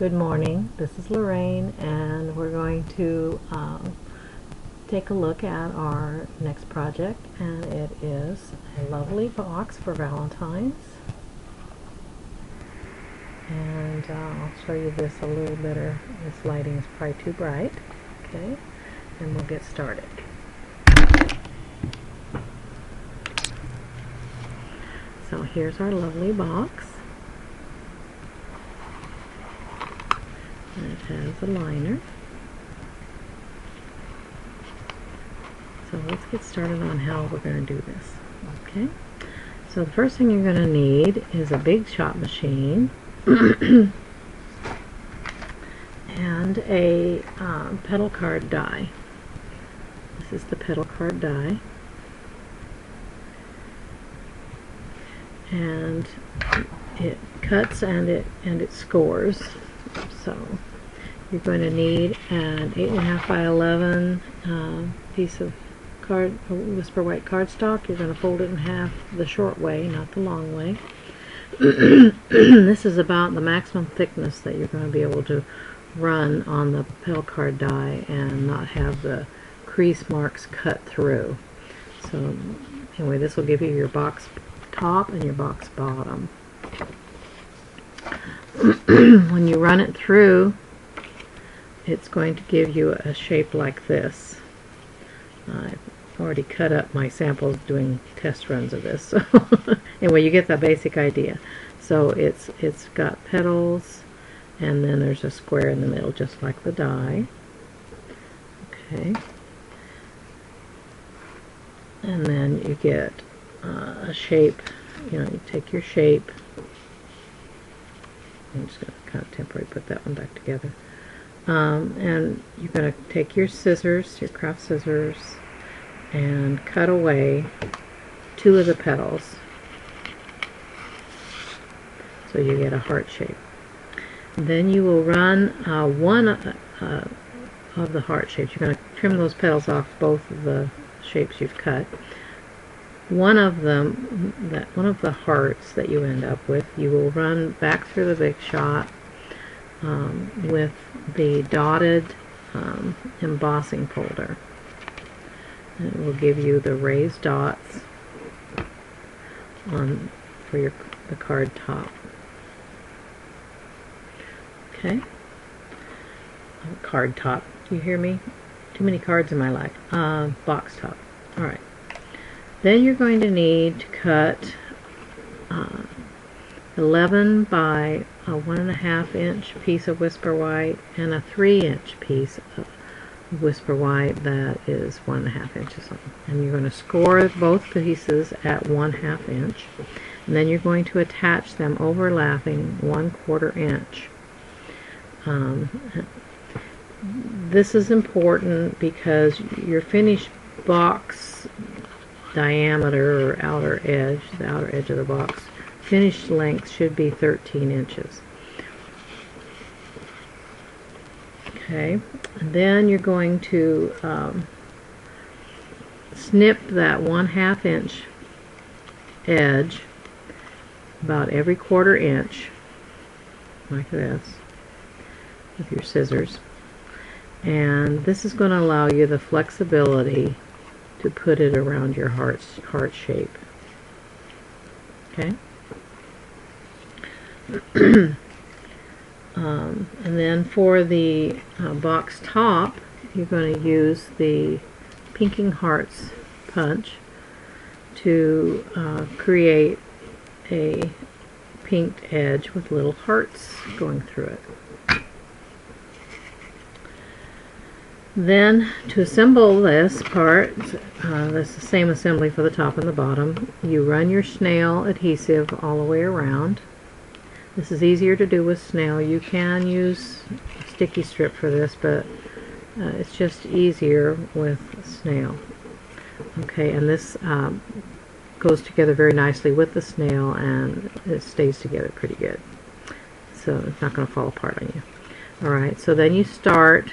Good morning, this is Lorraine, and we're going to take a look at our next project, and it is a lovely box for Valentine's. And I'll show you this a little better. This lighting is probably too bright. Okay, and we'll get started. So here's our lovely box. And it has a liner. So let's get started on how we're going to do this. Okay, so the first thing you're going to need is a big shot machine and a pedal card die. This is the pedal card die, and it cuts and it scores. So you're going to need an 8.5 by 11 piece of Whisper White cardstock. You're going to fold it in half the short way, not the long way. This is about the maximum thickness that you're going to be able to run on the pedal card die and not have the crease marks cut through. So anyway, this will give you your box top and your box bottom. When you run it through, it's going to give you a shape like this. I've already cut up my samples doing test runs of this. So anyway, you get the basic idea. So it's got petals, and then there's a square in the middle, just like the die. Okay. And then you get a shape. You take your shape. I'm just going to kind of temporarily put that one back together. And you're going to take your scissors, your craft scissors, and cut away 2 of the petals. So you get a heart shape. Then you will run one of the heart shapes. You're going to trim those petals off both of the shapes you've cut. One of the hearts that you end up with, you will run back through the big shot with the dotted embossing folder. And it will give you the raised dots for the card top. Okay, card top. Do you hear me? Too many cards in my life. Box top. All right. Then you're going to need to cut 11 by a 1.5 inch piece of Whisper White and a 3-inch piece of Whisper White that is 1.5 inches long. And you're going to score both pieces at 1/2 inch. And then you're going to attach them overlapping 1/4 inch. This is important because your finished box diameter or outer edge, the outer edge of the box, finished length should be 13 inches. Okay, and then you're going to snip that 1/2 inch edge about every 1/4 inch, like this, with your scissors. And this is going to allow you the flexibility to put it around your heart shape. Okay. And then for the box top, you're going to use the Pinking Hearts punch to create a pinked edge with little hearts going through it. Then, to assemble this part, that's the same assembly for the top and the bottom. You run your snail adhesive all the way around. This is easier to do with snail. You can use a sticky strip for this, but it's just easier with snail. Okay, and this goes together very nicely with the snail, and it stays together pretty good. So it's not going to fall apart on you. Alright, so then you start,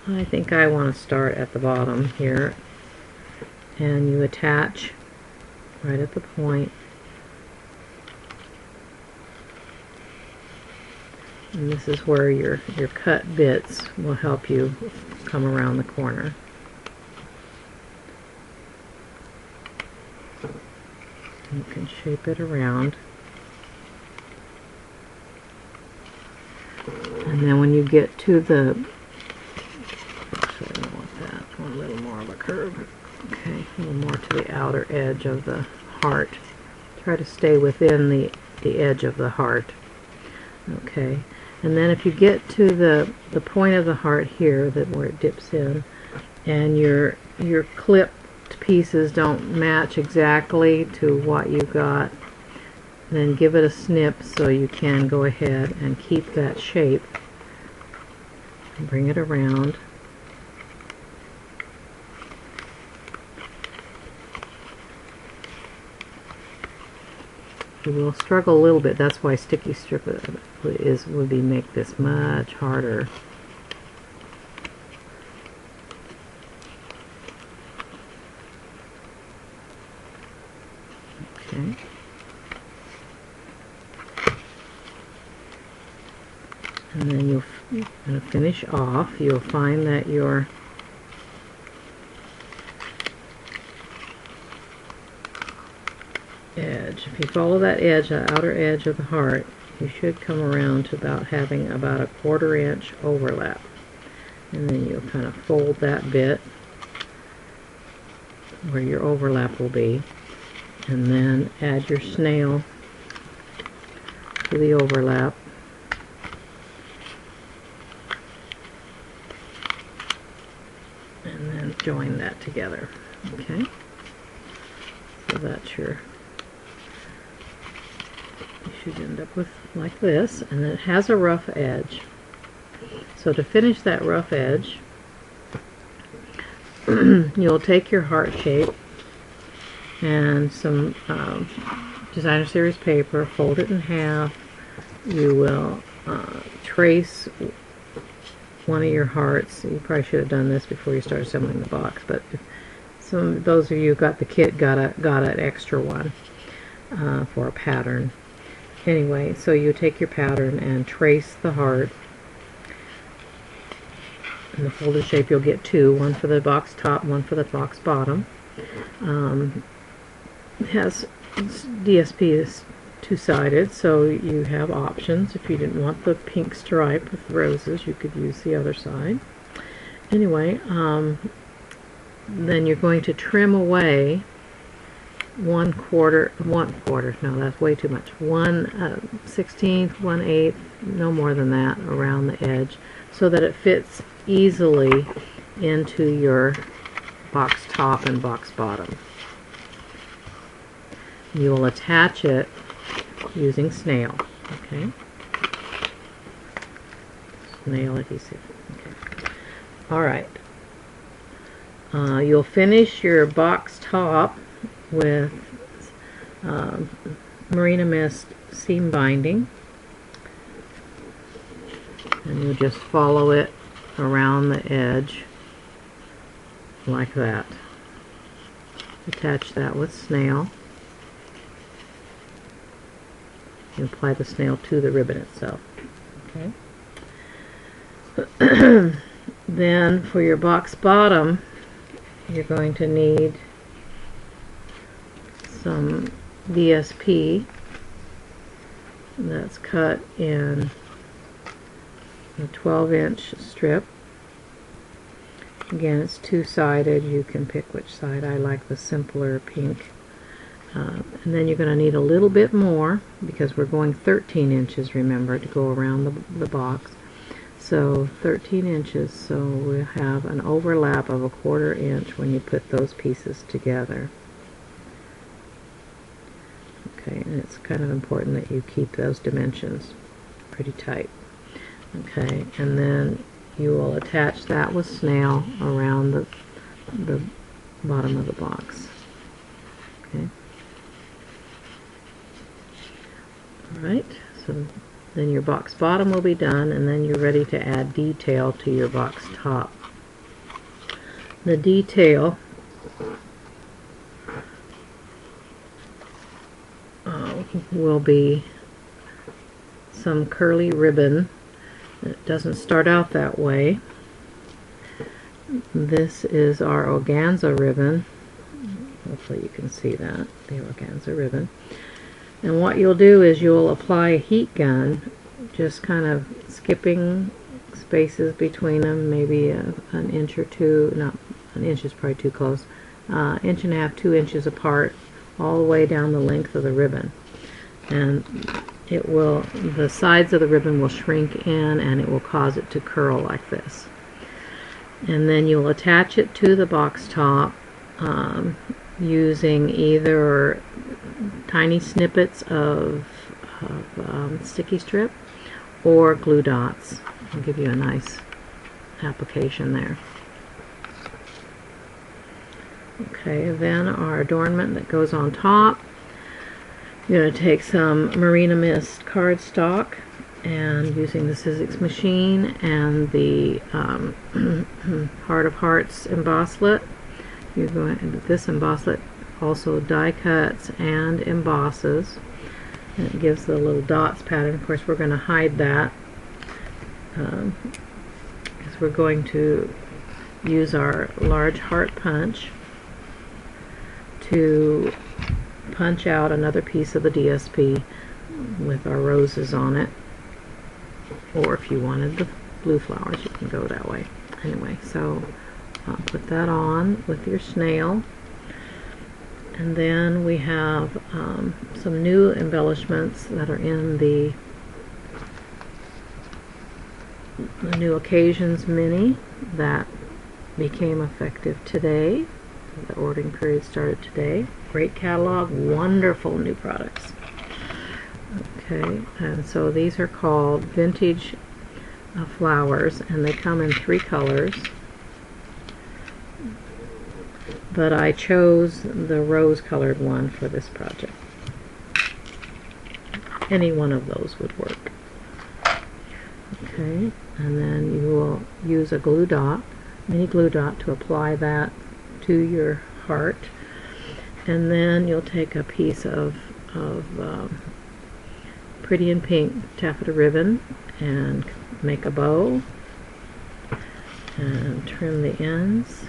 I think I want to start at the bottom here, and you attach right at the point And this is where your cut bits will help you come around the corner. You can shape it around. And then when you get to the, actually I don't want that, I want a little more of a curve. Okay, a little more to the outer edge of the heart. Try to stay within the edge of the heart. Okay, and then if you get to the point of the heart here, where it dips in, and your clipped pieces don't match exactly to what you got, then give it a snip so you can go ahead and keep that shape. Bring it around. You will struggle a little bit. That's why sticky strip would make this much harder. Okay. And then you'll finish off. You'll find that your edge, if you follow that edge, the outer edge of the heart, you should come around to having about a 1/4 inch overlap. And then you'll kind of fold that bit where your overlap will be, and then add your snail to the overlap. And then join that together. Okay? So that's you should end up with like this, and it has a rough edge. So to finish that rough edge, you'll take your heart shape and some designer series paper, fold it in half. You will trace one of your hearts. You probably should have done this before you start assembling the box, but those of you who got the kit got an extra one for a pattern. Anyway, so you take your pattern and trace the heart. In the folded shape you'll get two, one for the box top, one for the box bottom. It has DSP is two-sided, so you have options. If you didn't want the pink stripe with roses, you could use the other side. Anyway, then you're going to trim away 1/4, no, that's way too much, 1/16, 1/8, no more than that, around the edge, so that it fits easily into your box top and box bottom. You will attach it using snail. Okay, snail adhesive. Okay. All right. You'll finish your box top with Marina Mist seam binding, and you'll just follow it around the edge like that. Attach that with snail. You apply the snail to the ribbon itself. Okay. Then for your box bottom, you're going to need some DSP that's cut in a 12-inch strip. Again, it's two-sided. You can pick which side. I like the simpler pink. And then you're going to need a little bit more because we're going 13 inches, remember, to go around the box. So 13 inches, so we'll have an overlap of a 1/4 inch when you put those pieces together. Okay, and it's kind of important that you keep those dimensions pretty tight. Okay, and then you will attach that with snail around the bottom of the box. Okay. Alright, so then your box bottom will be done, and then you're ready to add detail to your box top. The detail will be some curly ribbon It doesn't start out that way. This is our organza ribbon. Hopefully you can see that, the organza ribbon. And what you'll do is you'll apply a heat gun, just kind of skipping spaces between them, maybe an inch or two, not an inch is probably too close, inch and a half, 2 inches apart, all the way down the length of the ribbon. And it will, the sides of the ribbon will shrink in and it will cause it to curl like this. And then you'll attach it to the box top using either tiny snippets of sticky strip or glue dots. I'll give you a nice application there. Okay, then our adornment that goes on top. You're going to take some Marina Mist cardstock, and using the Sizzix machine and the Heart of Hearts embosslet, you're going, this embosslet also die cuts and embosses, and it gives the little dots pattern. Of course, we're going to hide that because we're going to use our large heart punch to punch out another piece of the DSP with our roses on it. Or if you wanted the blue flowers, you can go that way. Anyway, so put that on with your snail. And then we have some new embellishments that are in the New Occasions Mini that became effective today. The ordering period started today. Great catalog, wonderful new products. Okay, and so these are called Vintage Flowers, and they come in 3 colors. But I chose the rose-colored one for this project. Any one of those would work. Okay, and then you will use a glue dot, mini glue dot, to apply that to your heart. And then you'll take a piece of Pretty in Pink taffeta ribbon and make a bow and trim the ends.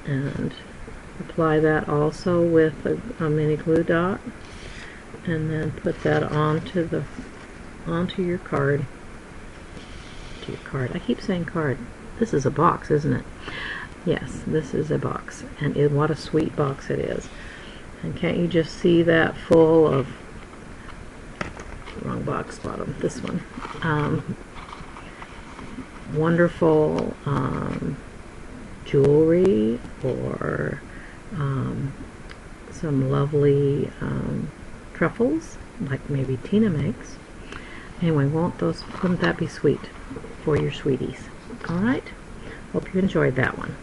And apply that also with a mini glue dot, and then put that onto your card. To your card. I keep saying card. This is a box, isn't it? Yes, this is a box, and what a sweet box it is. And can't you just see that full of, wrong box bottom, this one, wonderful jewelry, or some lovely truffles, like maybe Tina makes. Anyway, wouldn't that be sweet for your sweeties? Alright, hope you enjoyed that one.